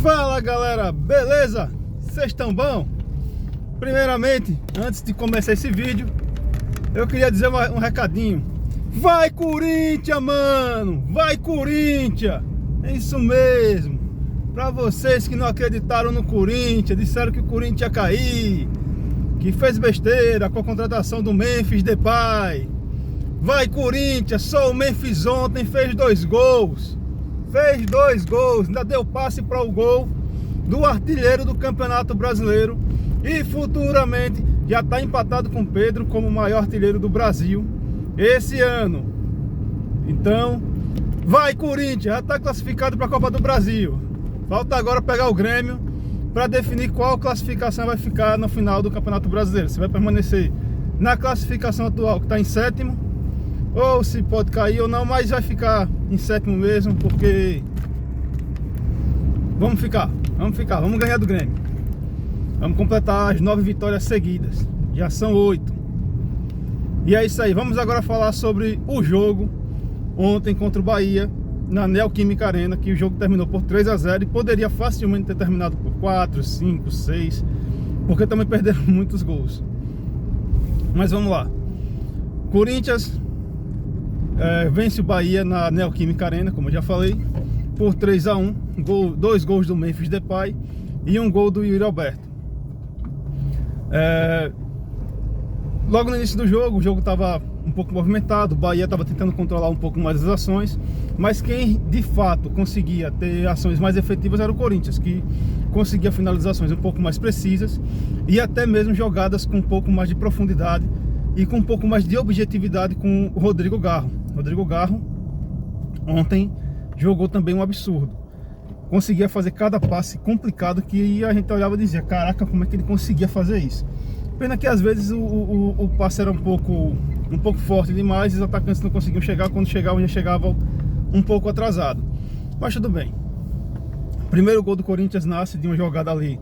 Fala galera, beleza? Vocês estão bom? Primeiramente, antes de começar esse vídeo, eu queria dizer um recadinho. Vai Corinthians, mano! Vai Corinthians! É isso mesmo! Pra vocês que não acreditaram no Corinthians, disseram que o Corinthians ia cair, que fez besteira com a contratação do Memphis Depay. Vai Corinthians, só o Memphis ontem fez 2 gols. Fez 2 gols, ainda deu passe para o gol do artilheiro do Campeonato Brasileiro e futuramente já está empatado com Pedro como o maior artilheiro do Brasil esse ano. Então, vai Corinthians, já está classificado para a Copa do Brasil. Falta agora pegar o Grêmio para definir qual classificação vai ficar no final do Campeonato Brasileiro. Se vai permanecer na classificação atual, que está em 7º, ou se pode cair ou não, mas vai ficar em 7º mesmo, porque vamos ganhar do Grêmio. Vamos completar as 9 vitórias seguidas, já são 8. E é isso aí, vamos agora falar sobre o jogo ontem contra o Bahia, na Neoquímica Arena, que o jogo terminou por 3-0 e poderia facilmente ter terminado por 4, 5, 6, porque também perderam muitos gols. Mas vamos lá. Corinthians vence o Bahia na Neoquímica Arena, como eu já falei, por 3-1, 2 gols do Memphis Depay e 1 gol do Yuri Alberto. Logo no início do jogo, o jogo estava um pouco movimentado, o Bahia estava tentando controlar um pouco mais as ações, mas quem de fato conseguia ter ações mais efetivas era o Corinthians, que conseguia finalizações um pouco mais precisas e até mesmo jogadas com um pouco mais de profundidade e com um pouco mais de objetividade com o Rodrigo Garro. Rodrigo Garro ontem jogou também um absurdo. Conseguia fazer cada passe complicado que a gente olhava e dizia, caraca, como é que ele conseguia fazer isso? Pena que às vezes o passe era um pouco forte demais e os atacantes não conseguiam chegar. Quando chegavam, já chegavam um pouco atrasado. Mas tudo bem. O primeiro gol do Corinthians nasce de uma jogada ali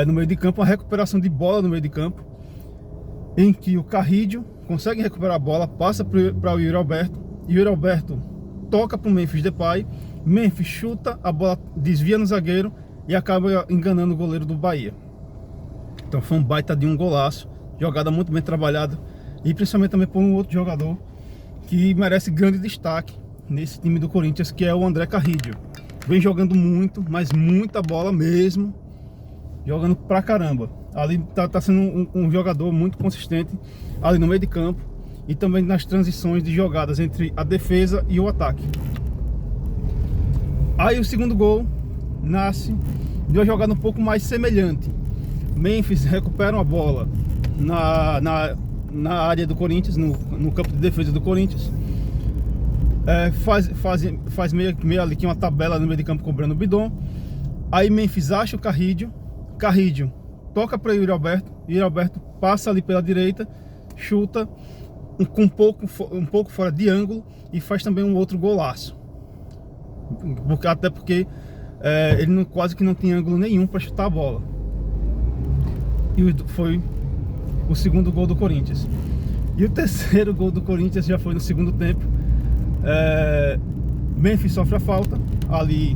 no meio de campo, uma recuperação de bola no meio de campo, em que o Carrídio consegue recuperar a bola, passa para o Yuri Alberto, e o Yuri Alberto toca para o Memphis Depay, Memphis chuta, a bola desvia no zagueiro e acaba enganando o goleiro do Bahia. Então foi um baita de um golaço, jogada muito bem trabalhada, e principalmente também por um outro jogador que merece grande destaque nesse time do Corinthians, que é o André Carrídio. Vem jogando muito, mas muita bola mesmo, jogando pra caramba. Ali tá sendo um jogador muito consistente ali no meio de campo e também nas transições de jogadas entre a defesa e o ataque. Aí o segundo gol nasce de uma jogada um pouco mais semelhante. Memphis recupera uma bola na área do Corinthians, no campo de defesa do Corinthians. Faz meio ali que uma tabela no meio de campo cobrando o Bidon. Aí Memphis acha o Carrídio toca para Yuri Alberto passa ali pela direita, chuta um pouco fora de ângulo e faz também um outro golaço. Até porque ele quase que não tem ângulo nenhum para chutar a bola. E foi o segundo gol do Corinthians. E o terceiro gol do Corinthians já foi no segundo tempo. Memphis sofre a falta ali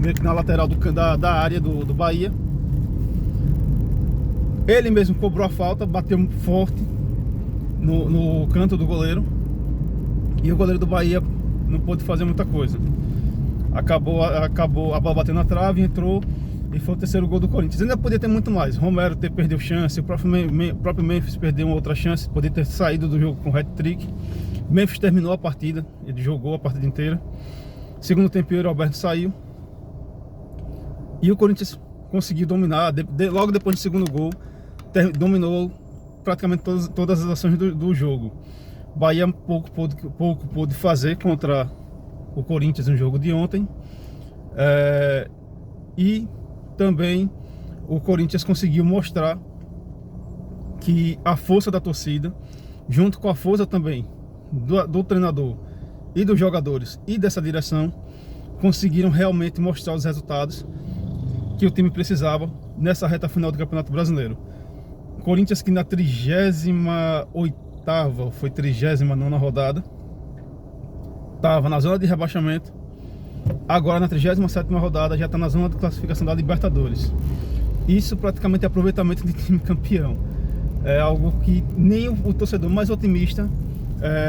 meio que na lateral da área do Bahia. Ele mesmo cobrou a falta, bateu forte no canto do goleiro, e o goleiro do Bahia não pôde fazer muita coisa. Acabou a bola batendo na trave, entrou e foi o terceiro gol do Corinthians. Ainda podia ter muito mais. Romero perdeu chance, o próprio Memphis perdeu uma outra chance, poderia ter saído do jogo com hat-trick. Memphis terminou a partida, ele jogou a partida inteira. Segundo tempo, o Yuri Alberto saiu e o Corinthians conseguiu dominar. Logo depois do segundo gol, dominou praticamente todas as ações do jogo. O Bahia pouco pôde fazer contra o Corinthians no jogo de ontem. E também o Corinthians conseguiu mostrar que a força da torcida, junto com a força também do treinador e dos jogadores e dessa direção, conseguiram realmente mostrar os resultados que o time precisava nessa reta final do Campeonato Brasileiro. Corinthians que na 38ª, foi 39ª rodada, estava na zona de rebaixamento, agora na 37ª rodada já está na zona de classificação da Libertadores. Isso praticamente é aproveitamento de time campeão. É algo que nem o torcedor mais otimista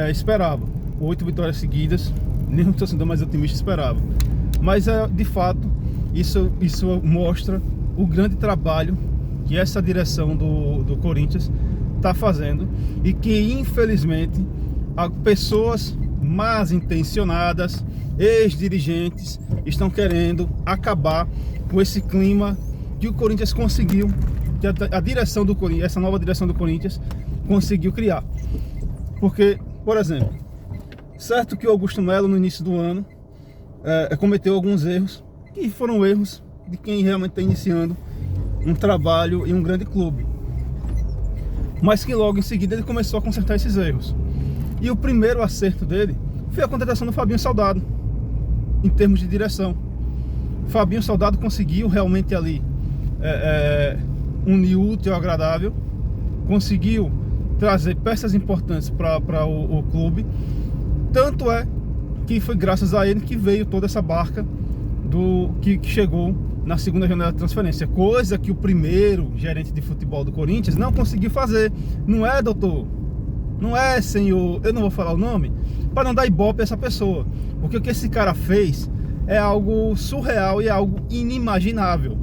esperava. 8 vitórias seguidas, nem o torcedor mais otimista esperava. Mas de fato, isso mostra o grande trabalho que essa direção do Corinthians está fazendo, e que infelizmente pessoas mal intencionadas, ex-dirigentes, estão querendo acabar com esse clima que o Corinthians conseguiu, que a direção do Corinthians, essa nova direção do Corinthians conseguiu criar. Porque, por exemplo, certo que o Augusto Melo no início do ano cometeu alguns erros, que foram erros de quem realmente está iniciando um trabalho em um grande clube, mas que logo em seguida ele começou a consertar esses erros. E o primeiro acerto dele foi a contratação do Fabinho Salgado, em termos de direção. Fabinho Salgado conseguiu realmente ali unir o útil ao agradável, conseguiu trazer peças importantes para o clube. Tanto é que foi graças a ele que veio toda essa barca que chegou na segunda janela de transferência, coisa que o primeiro gerente de futebol do Corinthians não conseguiu fazer. Não é, doutor? Não é, senhor? Eu não vou falar o nome para não dar ibope a essa pessoa, porque o que esse cara fez é algo surreal e é algo inimaginável.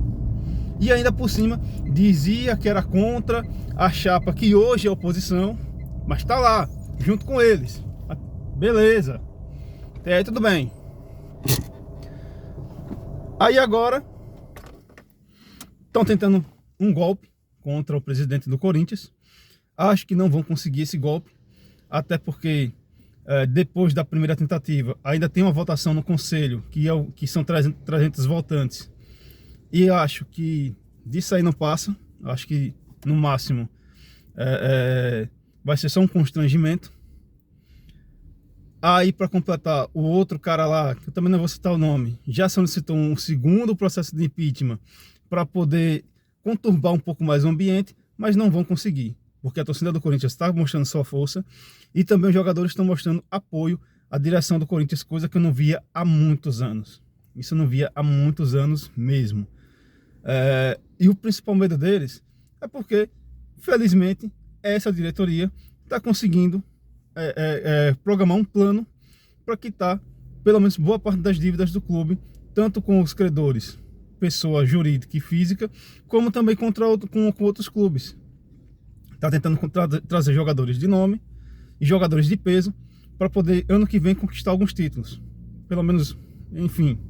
E ainda por cima dizia que era contra a chapa que hoje é oposição, mas tá lá, junto com eles. Beleza, até aí tudo bem. Aí agora estão tentando um golpe contra o presidente do Corinthians. Acho que não vão conseguir esse golpe, até porque depois da primeira tentativa ainda tem uma votação no conselho, que são 300 votantes. E acho que disso aí não passa. Acho que no máximo vai ser só um constrangimento. Aí, para completar, o outro cara lá, que eu também não vou citar o nome, já solicitou um segundo processo de impeachment para poder conturbar um pouco mais o ambiente, mas não vão conseguir, porque a torcida do Corinthians está mostrando sua força e também os jogadores estão mostrando apoio à direção do Corinthians, coisa que eu não via há muitos anos. Isso eu não via há muitos anos mesmo. E o principal medo deles é porque, felizmente, essa diretoria está conseguindo programar um plano para quitar pelo menos boa parte das dívidas do clube, tanto com os credores, pessoa jurídica e física, como também com outros clubes. Está tentando trazer jogadores de nome e jogadores de peso para poder, ano que vem, conquistar alguns títulos. Pelo menos, enfim,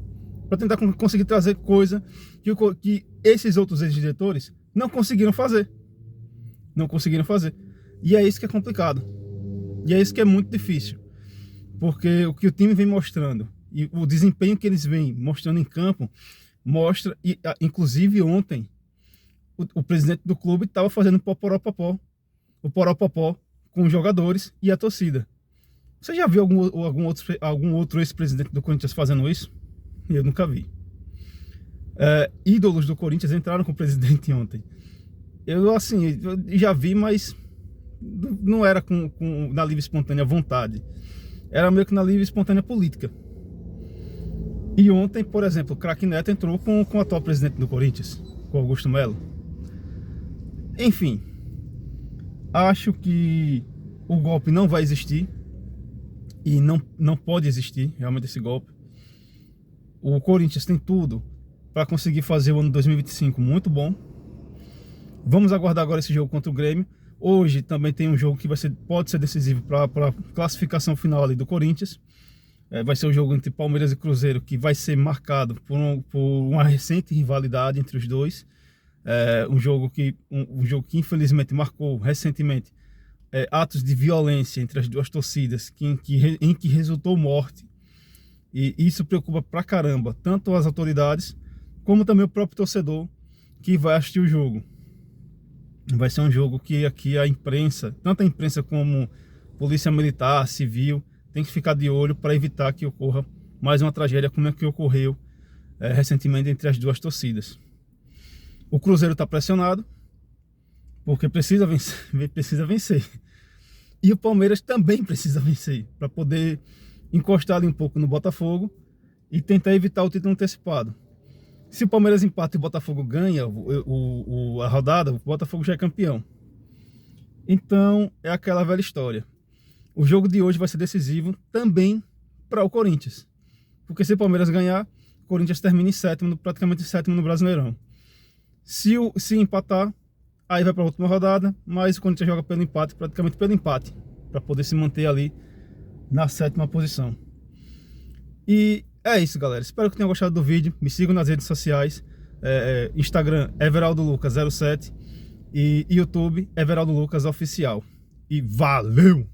para tentar conseguir trazer coisa que esses outros ex-diretores não conseguiram fazer. Não conseguiram fazer. E é isso que é complicado. E é isso que é muito difícil. Porque o que o time vem mostrando e o desempenho que eles vêm mostrando em campo mostra, e inclusive ontem o presidente do clube estava fazendo o poporopopó com os jogadores e a torcida. Você já viu algum outro ex-presidente do Corinthians fazendo isso? Eu nunca vi. Ídolos do Corinthians entraram com o presidente ontem. Eu já vi, mas não era na livre espontânea vontade. Era meio que na livre espontânea política. E ontem, por exemplo, o craque Neto entrou com o atual presidente do Corinthians, com Augusto Melo. Enfim, acho que o golpe não vai existir. E não pode existir realmente esse golpe. O Corinthians tem tudo para conseguir fazer o ano 2025 muito bom. Vamos aguardar agora esse jogo contra o Grêmio. Hoje também tem um jogo que pode ser decisivo para a classificação final ali do Corinthians. Vai ser o jogo entre Palmeiras e Cruzeiro, que vai ser marcado por uma recente rivalidade entre os dois. Um jogo que infelizmente marcou recentemente atos de violência entre as duas torcidas, em que resultou morte. E isso preocupa pra caramba, tanto as autoridades, como também o próprio torcedor que vai assistir o jogo. Vai ser um jogo que aqui a imprensa, tanto a imprensa como polícia militar, civil, tem que ficar de olho para evitar que ocorra mais uma tragédia como a que ocorreu recentemente entre as duas torcidas. O Cruzeiro está pressionado, porque precisa vencer. E o Palmeiras também precisa vencer, para poder encostar ali um pouco no Botafogo e tentar evitar o título antecipado. Se o Palmeiras empata e o Botafogo ganha a rodada, o Botafogo já é campeão. Então é aquela velha história. O jogo de hoje vai ser decisivo também para o Corinthians. Porque se o Palmeiras ganhar, o Corinthians termina em sétimo, praticamente sétimo no Brasileirão. Se empatar, aí vai para a última rodada, mas o Corinthians joga pelo empate, praticamente pelo empate, para poder se manter ali na sétima posição. E é isso, galera. Espero que tenham gostado do vídeo. Me sigam nas redes sociais. Instagram, EveraldoLucas07 e YouTube, Everaldo Lucas Oficial. E valeu!